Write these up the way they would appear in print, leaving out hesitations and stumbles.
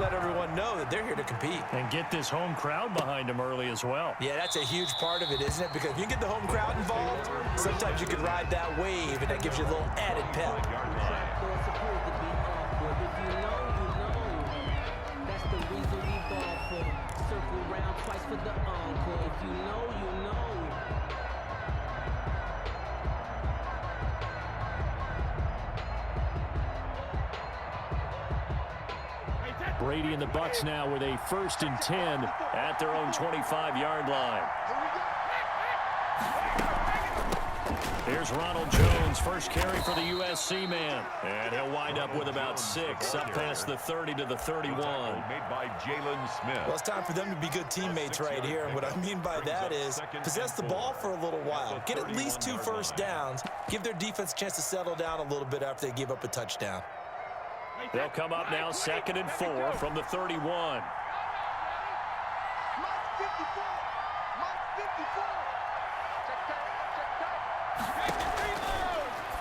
let everyone know that they're here to compete. And get this home crowd behind them early as well. Yeah, that's a huge part of it, isn't it? Because if you get the home crowd involved, sometimes you can ride that wave, and that gives you a little added pep. Brady and the Bucs now with a 1st and 10 at their own 25-yard line. Here's Ronald Jones, first carry for the USC man. And he'll wind up with about 6, up past the 30 to the 31. Made by Jalen Smith. Well, it's time for them to be good teammates right here. And what I mean by that is possess the ball for a little while. Get at least 2 first downs. Give their defense a chance to settle down a little bit after they give up a touchdown. They'll come up now 2nd and 4 from the 31.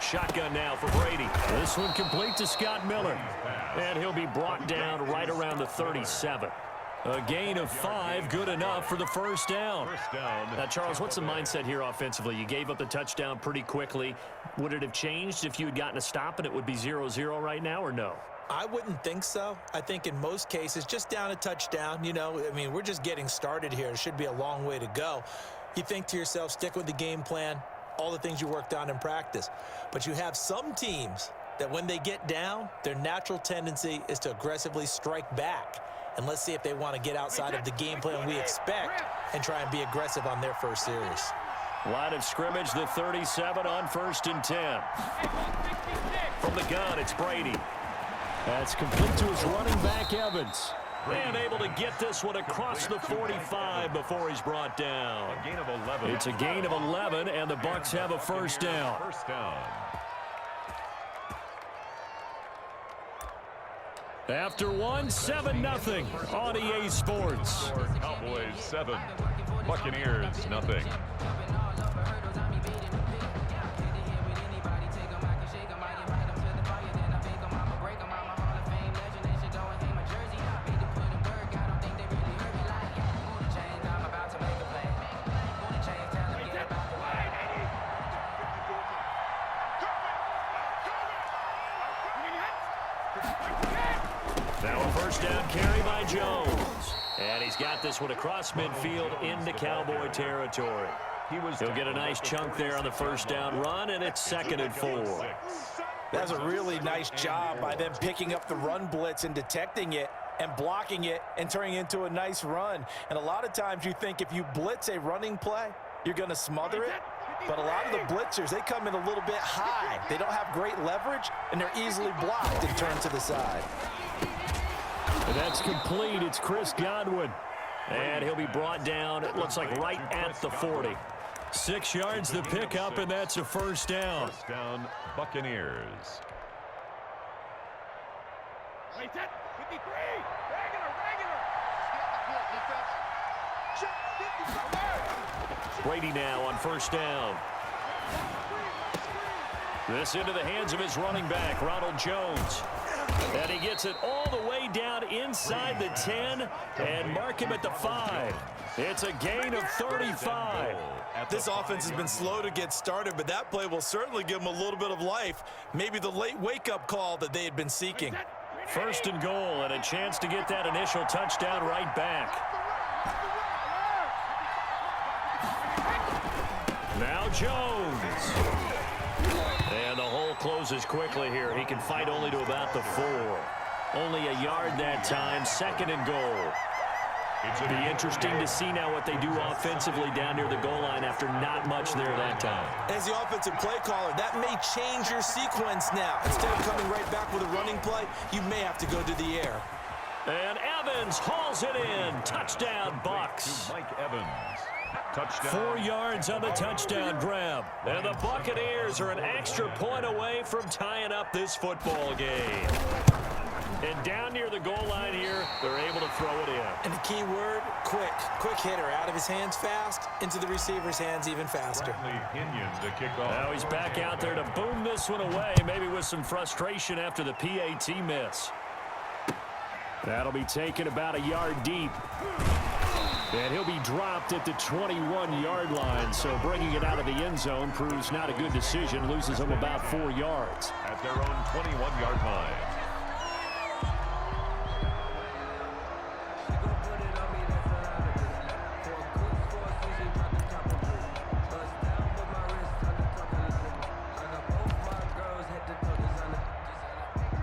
Shotgun now for Brady. This one complete to Scott Miller. And he'll be brought down right around the 37. A gain of 5, good enough for the first down. Now, Charles, what's the mindset here offensively? You gave up the touchdown pretty quickly. Would it have changed if you had gotten a stop and it would be 0-0 right now, or no? I wouldn't think so. I think in most cases, just down a touchdown, you know, I mean, we're just getting started here. It should be a long way to go. You think to yourself, stick with the game plan, all the things you worked on in practice. But you have some teams that when they get down, their natural tendency is to aggressively strike back. And let's see if they want to get outside of the game plan we expect and try and be aggressive on their first series. Line of scrimmage, the 37 on 1st and 10. From the gun, it's Brady. That's complete to his running back, Evans. And able to get this one across the 45 before he's brought down. A gain of 11. It's a gain of 11, and the Bucs have a first down. First down. After one, 7-0 on EA Sports. Cowboys 7, Buccaneers nothing. Now a first down carry by Jones. And he's got this one across midfield into Cowboy territory. He'll get a nice chunk there on the first down run, and it's 2nd and 4. That's a really nice job by them picking up the run blitz and detecting it and blocking it and turning it into a nice run. And a lot of times you think if you blitz a running play, you're going to smother it. But a lot of the blitzers, they come in a little bit high. They don't have great leverage, and they're easily blocked and turned to the side. And that's complete. It's Chris Godwin. And he'll be brought down, it looks like right at the 40. 6 yards the pickup, and that's a first down. First down, Buccaneers. Brady now on first down. This into the hands of his running back, Ronald Jones. And he gets it all the way down inside the 10 and mark him at the 5. It's a gain of 35. This offense has been slow to get started, but that play will certainly give them a little bit of life. Maybe the late wake-up call that they had been seeking. 1st and goal, and a chance to get that initial touchdown right back. Now Jones. And the hole closes quickly here. He can fight only to about the 4. Only a yard that time, 2nd and goal. It'll be interesting to see now what they do offensively down near the goal line after not much there that time. As the offensive play caller, that may change your sequence now. Instead of coming right back with a running play, you may have to go to the air. And Evans hauls it in. Touchdown, Bucs. Mike Evans. Touchdown. 4 yards on the touchdown grab. And the Buccaneers are an extra point away from tying up this football game. And down near the goal line here, they're able to throw it in. And the key word, quick. Quick hitter. Out of his hands fast, into the receiver's hands even faster. Pinion to kick off. Now he's back out there to boom this one away, maybe with some frustration after the PAT miss. That'll be taken about a yard deep. And he'll be dropped at the 21-yard line. So bringing it out of the end zone proves not a good decision. Loses him about 4 yards. At their own 21-yard line.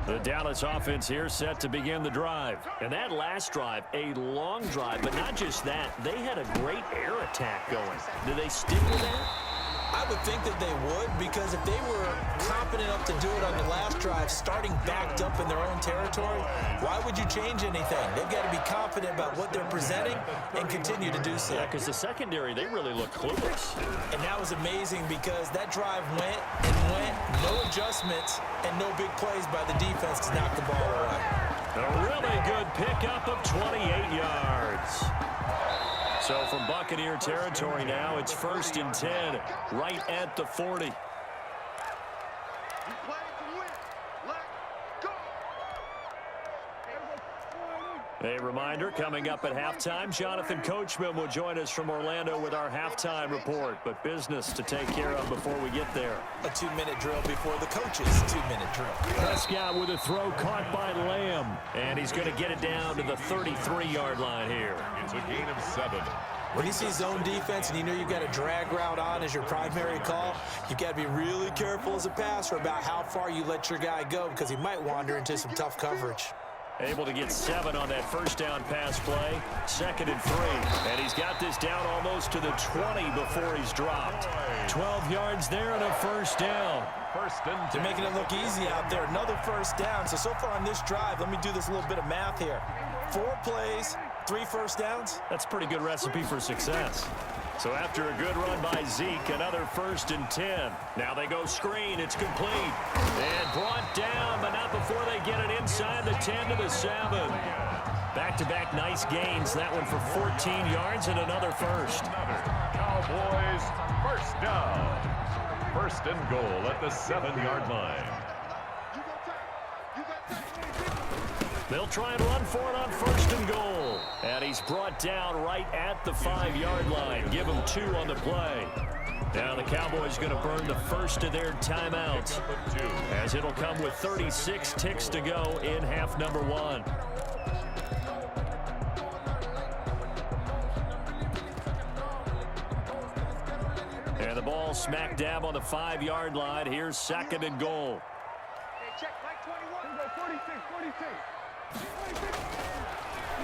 The Dallas offense here set to begin the drive. And that last drive, a long drive, but not just that. They had a great air attack going. Do they stick with that? I would think that they would, because if they were confident enough to do it on the last drive, starting backed up in their own territory, why would you change anything? They've got to be confident about what they're presenting and continue to do so. Yeah, because the secondary, they really look clueless. And that was amazing because that drive went and went, no adjustments, and no big plays by the defense to knock the ball away. A really good pickup of 28 yards. So from Buccaneer territory now, it's 1st and 10, right at the 40. A reminder, coming up at halftime, Jonathan Coachman will join us from Orlando with our halftime report. But business to take care of before we get there. A 2-minute drill before the coach's 2-minute drill. Prescott with a throw caught by Lamb. And he's going to get it down to the 33-yard line here. It's a gain of 7. When you see zone defense and you know you've got a drag route on as your primary call, you've got to be really careful as a passer about how far you let your guy go, because he might wander into some tough coverage. Able to get 7 on that first down pass play. 2nd and 3. And he's got this down almost to the 20 before he's dropped. 12 yards there and a first down. 1st and 10. They're making it look easy out there. Another first down. So far on this drive, let me do this little bit of math here. 4 plays, 3 first downs. That's a pretty good recipe for success. So after a good run by Zeke, another 1st and 10. Now they go screen. It's complete. And brought down, but not before they get it inside the 10 to the 7. Back-to-back nice gains. That one for 14 yards and another first. Another Cowboys first down. 1st and goal at the 7-yard line. They'll try and run for it on 1st and goal. And he's brought down right at the 5-yard line. Give him 2 on the play. Now the Cowboys going to burn the first of their timeouts, as it'll come with 36 ticks to go in half number 1. And the ball smack dab on the 5-yard line. Here's 2nd and goal. Check, Mike 21. 46, 46.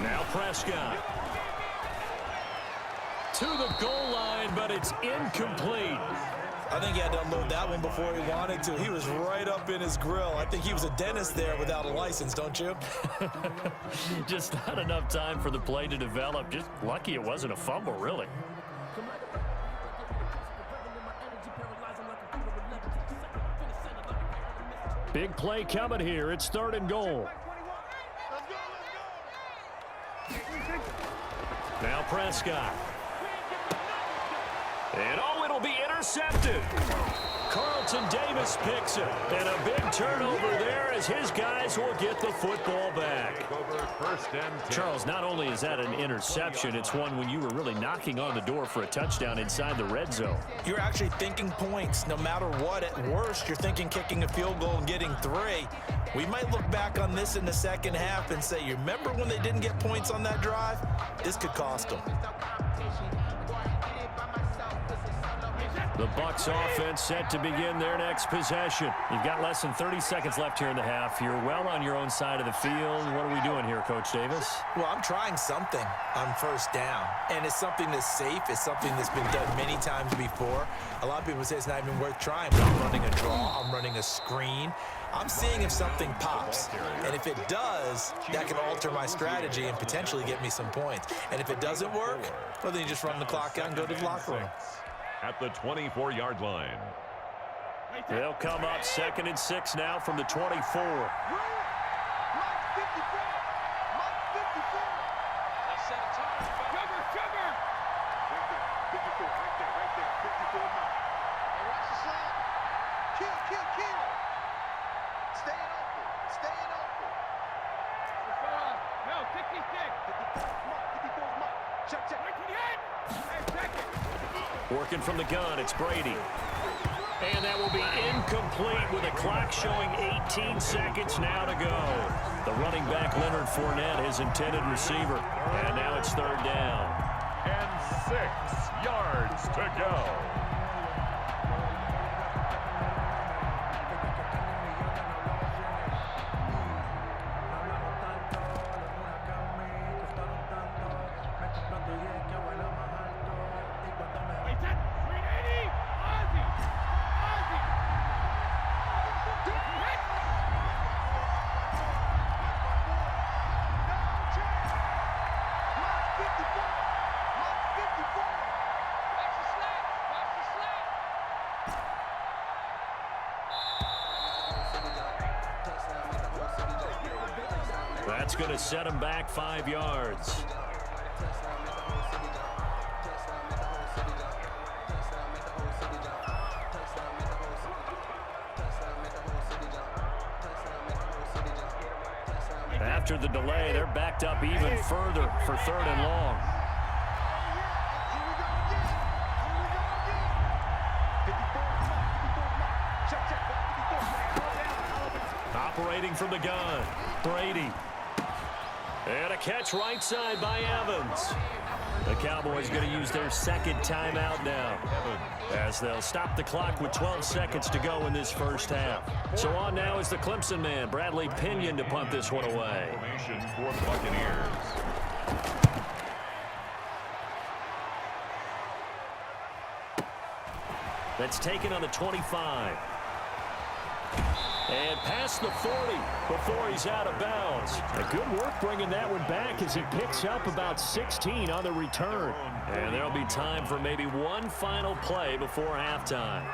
Now Prescott. To the goal line, but it's incomplete. I think he had to unload that one before he wanted to. He was right up in his grill. I think he was a dentist there without a license, don't you? Just not enough time for the play to develop. Just lucky it wasn't a fumble, really. Big play coming here. It's 3rd and goal. Now Prescott. And it'll be intercepted. Carlton Davis picks it. And a big turnover there as his guys will get the football back. Over 1st and 10. Charles, not only is that an interception, it's one when you were really knocking on the door for a touchdown inside the red zone. You're actually thinking points no matter what. At worst, you're thinking kicking a field goal and getting 3. We might look back on this in the second half and say, you remember when they didn't get points on that drive? This could cost them. The Bucs offense set to begin their next possession. You've got less than 30 seconds left here in the half. You're well on your own side of the field. What are we doing here, Coach Davis? Well, I'm trying something on 1st down, and it's something that's safe. It's something that's been done many times before. A lot of people say it's not even worth trying, but I'm running a draw. I'm running a screen. I'm seeing if something pops, and if it does, that can alter my strategy and potentially get me some points. And if it doesn't work, well, then you just run the clock out and go to the locker room. At the 24-yard line. They'll come up 2nd and 6 now from the 24. Working from the gun, it's Brady. And that will be incomplete with a clock showing 18 seconds now to go. The running back, Leonard Fournette, his intended receiver. And now it's third down. And 6 yards to go. That's going to set him back 5 yards. After the delay, they're backed up even further for third and long. Operating from the gun, Brady. And a catch right side by Evans. The Cowboys going to use their second timeout now, as they'll stop the clock with 12 seconds to go in this first half. So on now is the Clemson man, Bradley Pinion, to punt this one away. Formation for the Buccaneers. That's taken on the 25. And past the 40 before he's out of bounds. A good work bringing that one back as he picks up about 16 on the return. And there'll be time for maybe one final play before halftime.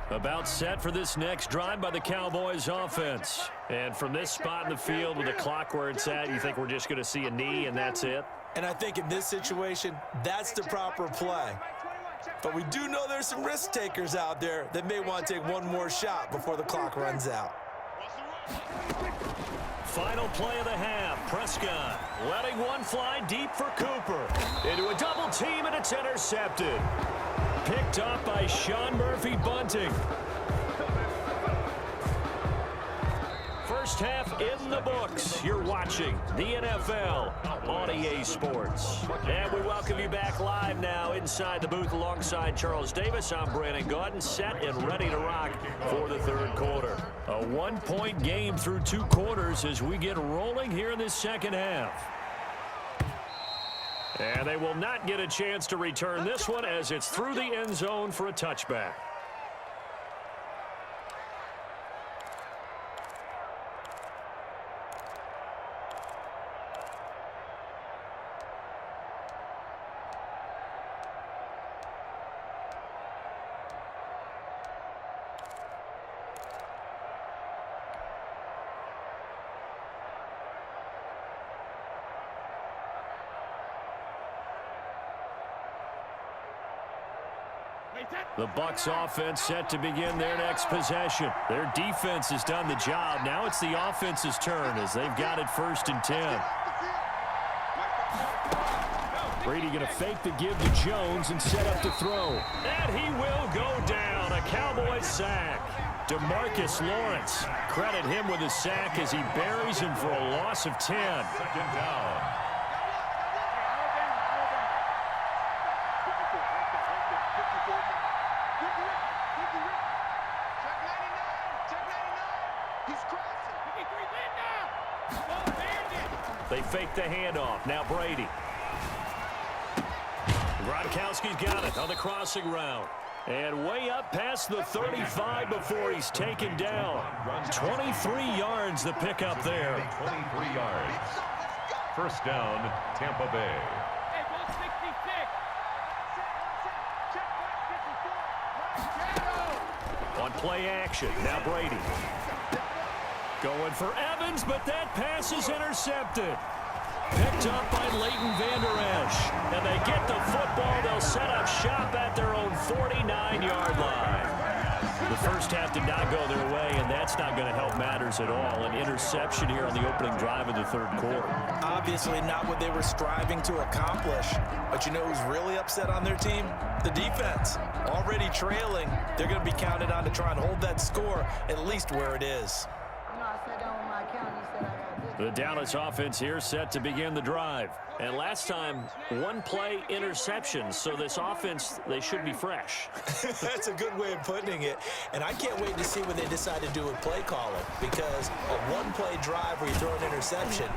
About set for this next drive by the Cowboys offense. And from this spot in the field with the clock where it's at, you think we're just going to see a knee and that's it? And I think in this situation, that's the proper play. But we do know there's some risk takers out there that may want to take one more shot before the clock runs out. Final play of the half. Prescott letting one fly deep for Cooper. Into a double team, and it's intercepted. Picked up by Sean Murphy-Bunting. First half in the books. You're watching the NFL on EA Sports. And we welcome you back live now inside the booth alongside Charles Davis. I'm Brandon Gaudin, set and ready to rock for the third quarter. A one-point game through 2 quarters as we get rolling here in this second half. And they will not get a chance to return this one as it's through the end zone for a touchback. The Bucs offense set to begin their next possession. Their defense has done the job. Now it's the offense's turn as they've got it 1st and 10. Brady going to fake the give to Jones and set up to throw. And he will go down. A Cowboys sack. DeMarcus Lawrence. Credit him with a sack as he buries him for a loss of 10. Second down. They fake the handoff. Now Brady. Gronkowski's got it on the crossing route. And way up past the 35 before he's taken down. 23 yards the pickup there. 23 yards. First down, Tampa Bay. On play action. Now Brady. Going for Evans, but that pass is intercepted. Picked up by Leighton Vander Esch. And they get the football. They'll set up shop at their own 49-yard line. The first half did not go their way, and that's not going to help matters at all. An interception here on the opening drive of the third quarter. Obviously not what they were striving to accomplish. But you know who's really upset on their team? The defense. Already trailing, they're going to be counted on to try and hold that score at least where it is. The Dallas offense here set to begin the drive. And last time, one play interception. So this offense, they should be fresh. That's a good way of putting it. And I can't wait to see what they decide to do with play calling, because a one-play drive where you throw an interception,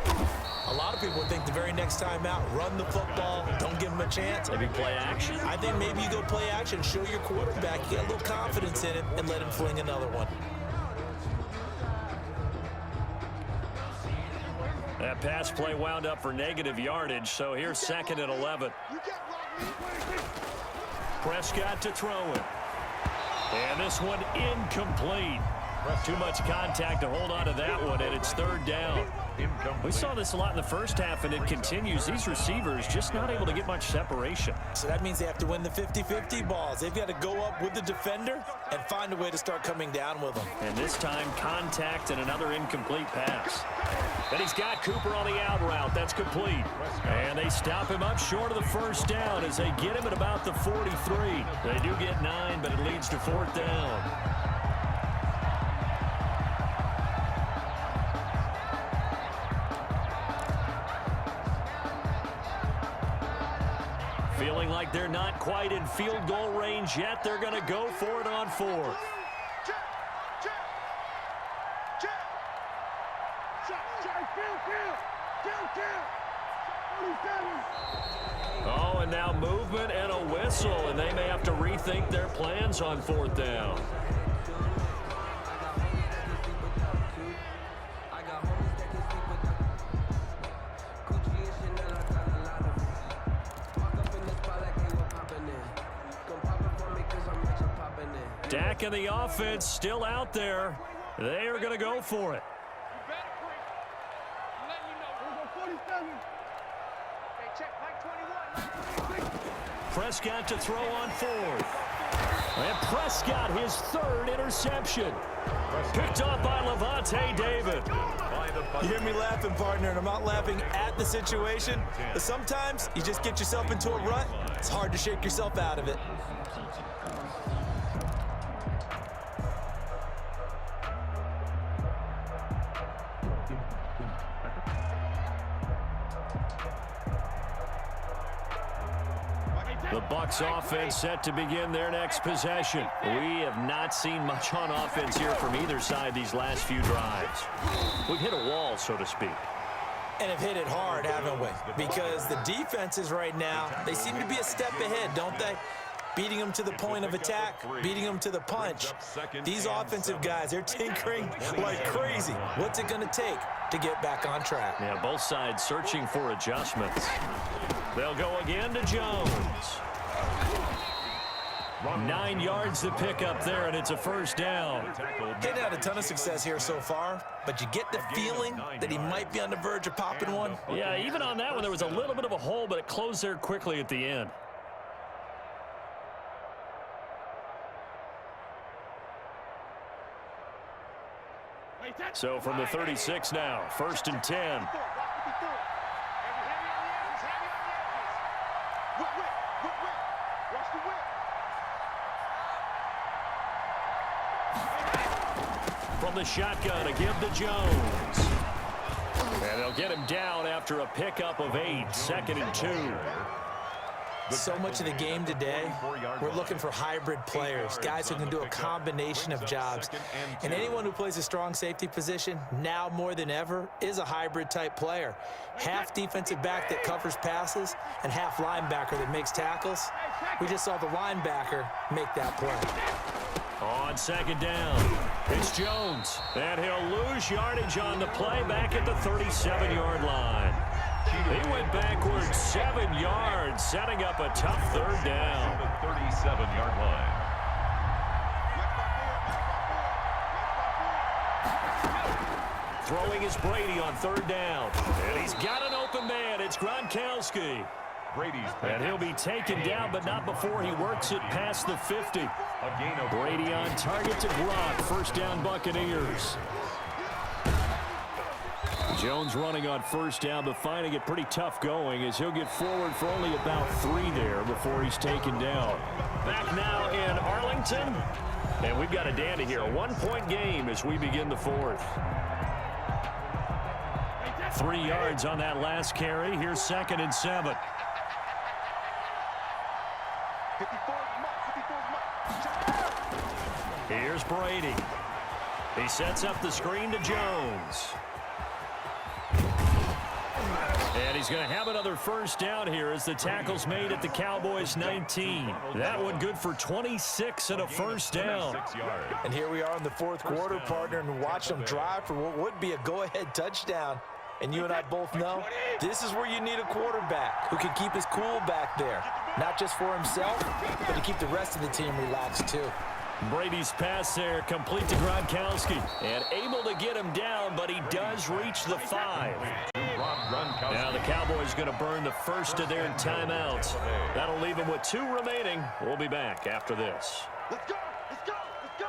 a lot of people think the very next time out, run the football, don't give them a chance. Maybe play action? I think maybe you go play action, show your quarterback, you get a little confidence in him, and let him fling another one. That pass play wound up for negative yardage, so here's 2nd and 11. Prescott to throw it. And this one incomplete. Too much contact to hold on to that one, and it's 3rd down. We saw this a lot in the first half, and it continues. These receivers just not able to get much separation. So that means they have to win the 50-50 balls. They've got to go up with the defender and find a way to start coming down with them. And this time, contact and another incomplete pass. And he's got Cooper on the out route. That's complete. And they stop him up short of the 1st down as they get him at about the 43. They do get 9, but it leads to 4th down. Feeling like they're not quite in field goal range yet. They're going to go for it on 4th. Oh, and now movement and a whistle, and they may have to rethink their plans on 4th down. Dak and the offense still out there. They are going to go for it. Prescott to throw on 4th. And Prescott, his 3rd interception. Picked off by Lavonte David. You hear me laughing, partner, and I'm not laughing at the situation. But sometimes you just get yourself into a rut. It's hard to shake yourself out of it. The Bucs offense set to begin their next possession. We have not seen much on offense here from either side these last few drives. We've hit a wall, so to speak. And have hit it hard, haven't we? Because the defenses right now, they seem to be a step ahead, don't they? Beating them to the point of attack, beating them to the punch. These offensive guys, they're tinkering like crazy. What's it going to take to get back on track? Yeah, both sides searching for adjustments. They'll go again to Jones. 9 yards to pick up there, and it's a 1st down. They've had a ton of success here so far, but you get the feeling that he might be on the verge of popping one. Yeah, even on that one, there was a little bit of a hole, but it closed there quickly at the end. So from the 36 now, 1st and 10. From the shotgun to give to Jones. And they'll get him down after a pickup of 8, 2nd and 2. So much of the game today, we're looking for hybrid players, guys who can do a combination of jobs. And anyone who plays a strong safety position, now more than ever, is a hybrid type player. Half defensive back that covers passes and half linebacker that makes tackles. We just saw the linebacker make that play. On 2nd down, it's Jones. And he'll lose yardage on the play back at the 37-yard line. He went backwards 7 yards, setting up a tough 3rd down. The 37-yard line. Throwing is Brady on 3rd down. And he's got an open man. It's Gronkowski. Brady's And he'll be taken down, but not before he works it past the 50. a gain of Brady on target to Gronk. First down, Buccaneers. Jones running on first down, but finding it pretty tough going as he'll get forward for only about 3 there before he's taken down. Back now in Arlington. And we've got a dandy here. A 1-point game as we begin the 4th. 3 yards on that last carry. Here's 2nd and 7. Here's Brady. He sets up the screen to Jones. And he's going to have another first down here as the tackle's made at the Cowboys 19. That one good for 26 and a first down. And here we are in the 4th quarter, partner, and watch them drive for what would be a go-ahead touchdown. And you and I both know this is where you need a quarterback who can keep his cool back there. Not just for himself, but to keep the rest of the team relaxed too. Brady's pass there complete to Gronkowski. And able to get him down, but he does reach the 5. Now the Cowboys going to burn the first of their timeouts. That'll leave them with 2 remaining. We'll be back after this. Let's go! Let's go! Let's go!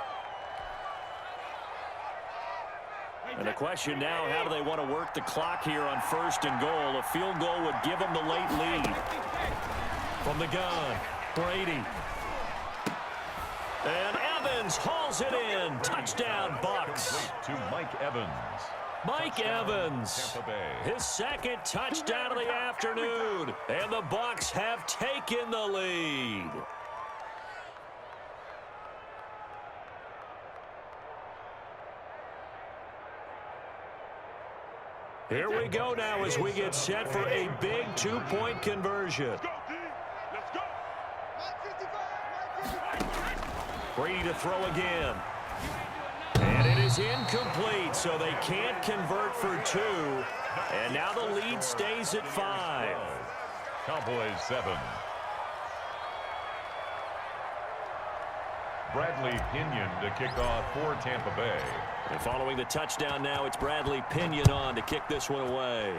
And the question now, how do they want to work the clock here on 1st and goal? A field goal would give them the late lead. From the gun, Brady. And Evans hauls it in. Touchdown, Bucks. To Mike Evans. Mike Evans, his 2nd touchdown of the afternoon, and the Bucks have taken the lead. Here we go now as we get set for a big 2-point conversion. Let's go! Brady to throw again. And it is incomplete, so they can't convert for 2. And now the lead stays at 5. Cowboys 7. Bradley Pinion to kick off for Tampa Bay. And following the touchdown now, it's Bradley Pinion on to kick this one away.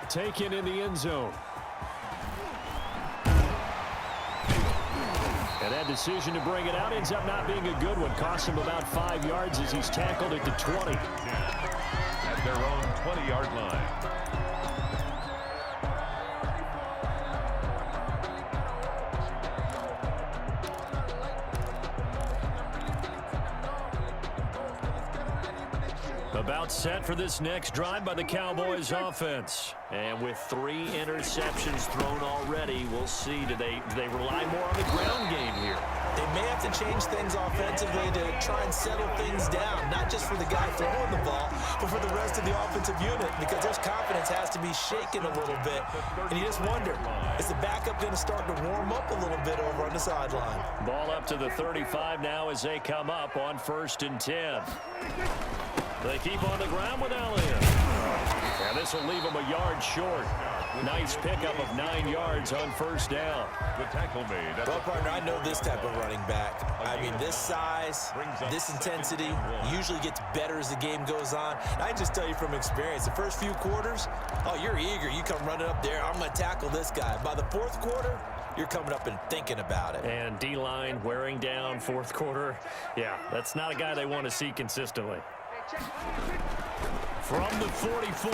Taken in the end zone. And that decision to bring it out ends up not being a good one. Costs him about 5 yards as he's tackled at the 20. At their own 20-yard line. About set for this next drive by the Cowboys offense. And with 3 interceptions thrown already, we'll see. Do they rely more on the ground game here? They may have to change things offensively to try and settle things down, not just for the guy throwing the ball, but for the rest of the offensive unit, because their confidence has to be shaken a little bit. And you just wonder, is the backup going to start to warm up a little bit over on the sideline? Ball up to the 35 now as they come up on 1st and 10. They keep on the ground with Elliott. And this will leave them a yard short. Nice pickup of 9 yards on 1st down. The tackle made. Well, partner, I know this type of running back. I mean, this size, this intensity usually gets better as the game goes on. And I just tell you from experience, the first few quarters, oh, you're eager. You come running up there, I'm going to tackle this guy. By the 4th quarter, you're coming up and thinking about it. And D-line wearing down 4th quarter. Yeah, that's not a guy they want to see consistently. From the 44,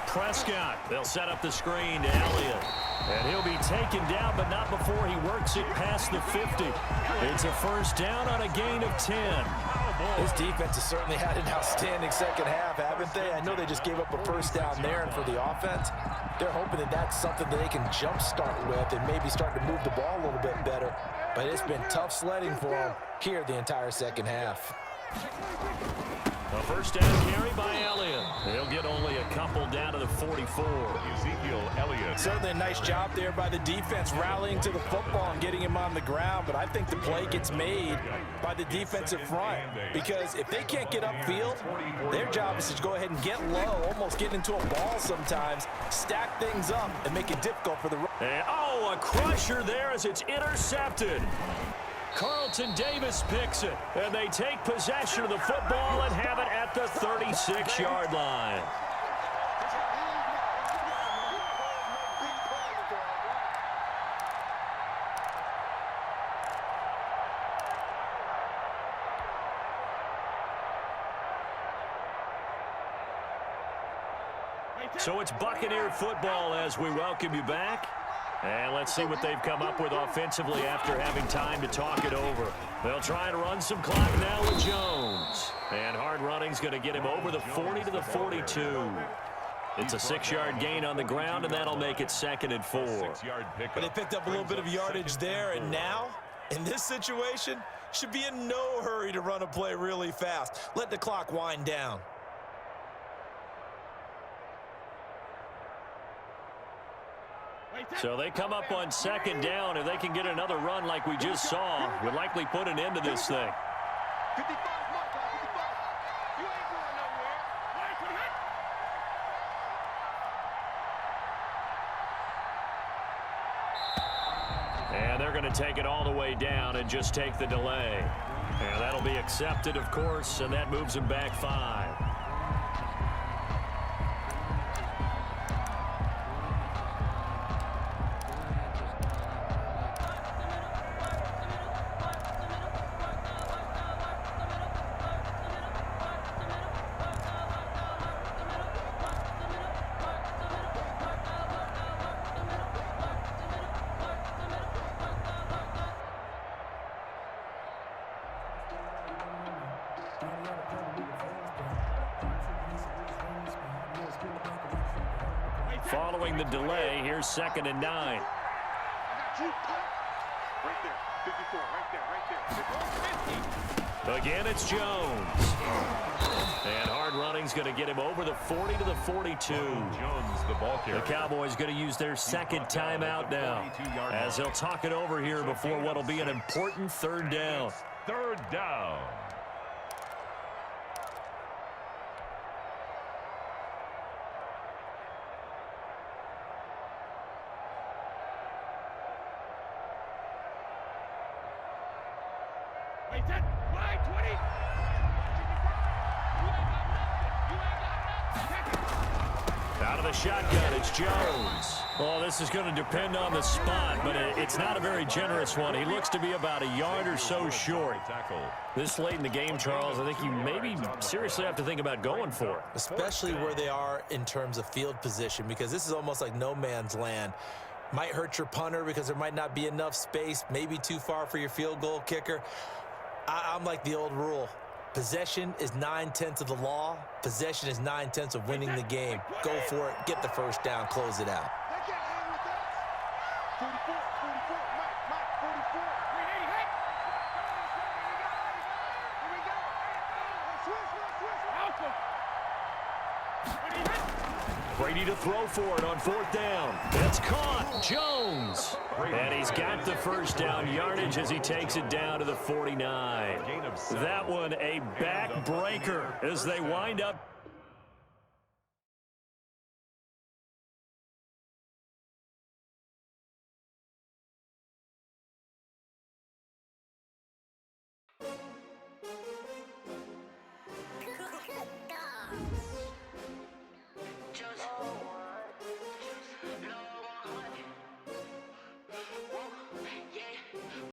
Prescott. They'll set up the screen to Elliott. And he'll be taken down, but not before he works it past the 50. It's a first down on a gain of 10. This defense has certainly had an outstanding second half, haven't they? I know they just gave up a first down there, and for the offense, they're hoping that that's something that they can jumpstart with and maybe start to move the ball a little bit better. But it's been tough sledding for them here the entire second half. A first down carry by Elliott. He'll get only a couple down to the 44. Ezekiel Elliott. Certainly a nice job there by the defense rallying to the football and getting him on the ground, but I think the play gets made by the defensive front, because if they can't get upfield, their job is to go ahead and get low, almost get into a ball sometimes, stack things up, and make it difficult for the run. Oh, a crusher there as it's intercepted. Carlton Davis picks it, and they take possession of the football and have it at the 36-yard line. So it's Buccaneer football as we welcome you back. And let's see what they've come up with offensively after having time to talk it over. They'll try and run some clock now with Jones. And hard running's going to get him over the 40 to the 42. It's a 6-yard gain on the ground, and that'll make it 2nd and 4. But they picked up a little bit of yardage there, and now, in this situation, should be in no hurry to run a play really fast. Let the clock wind down. So they come up on 2nd down. If they can get another run like we just saw, would likely put an end to this thing. 55, mark, 55. You ain't going nowhere. And they're going to take it all the way down and just take the delay. And that'll be accepted, of course, and that moves them back 5. Following the delay, here's 2nd and 9. Right there. 54, right there. Again, it's Jones. And hard running's going to get him over the 40 to the 42. Jones, the ball carrier. The Cowboys going to use their 2nd timeout now, as they'll talk it over here before what'll be an important 3rd down. 3rd down. Line 20. Out of the shotgun, it's Jones. Well, this is going to depend on the spot, but it's not a very generous one. He looks to be about a yard or so short. This late in the game, Charles, I think you maybe seriously have to think about going for it. Especially where they are in terms of field position, because this is almost like no man's land. Might hurt your punter because there might not be enough space, maybe too far for your field goal kicker. I'm like the old rule. Possession is 9/10 of the law. Possession is 9/10 of winning the game. Go for it. Get the 1st down. Close it out. They can't hang with us. 44, 44. Mike, 44. Wait, hey, hey. Here we go. Switch. Alpha. Brady to throw for it on 4th down. That's caught. Jones. And he's got the 1st down yardage as he takes it down to the 49. That one a backbreaker as they wind up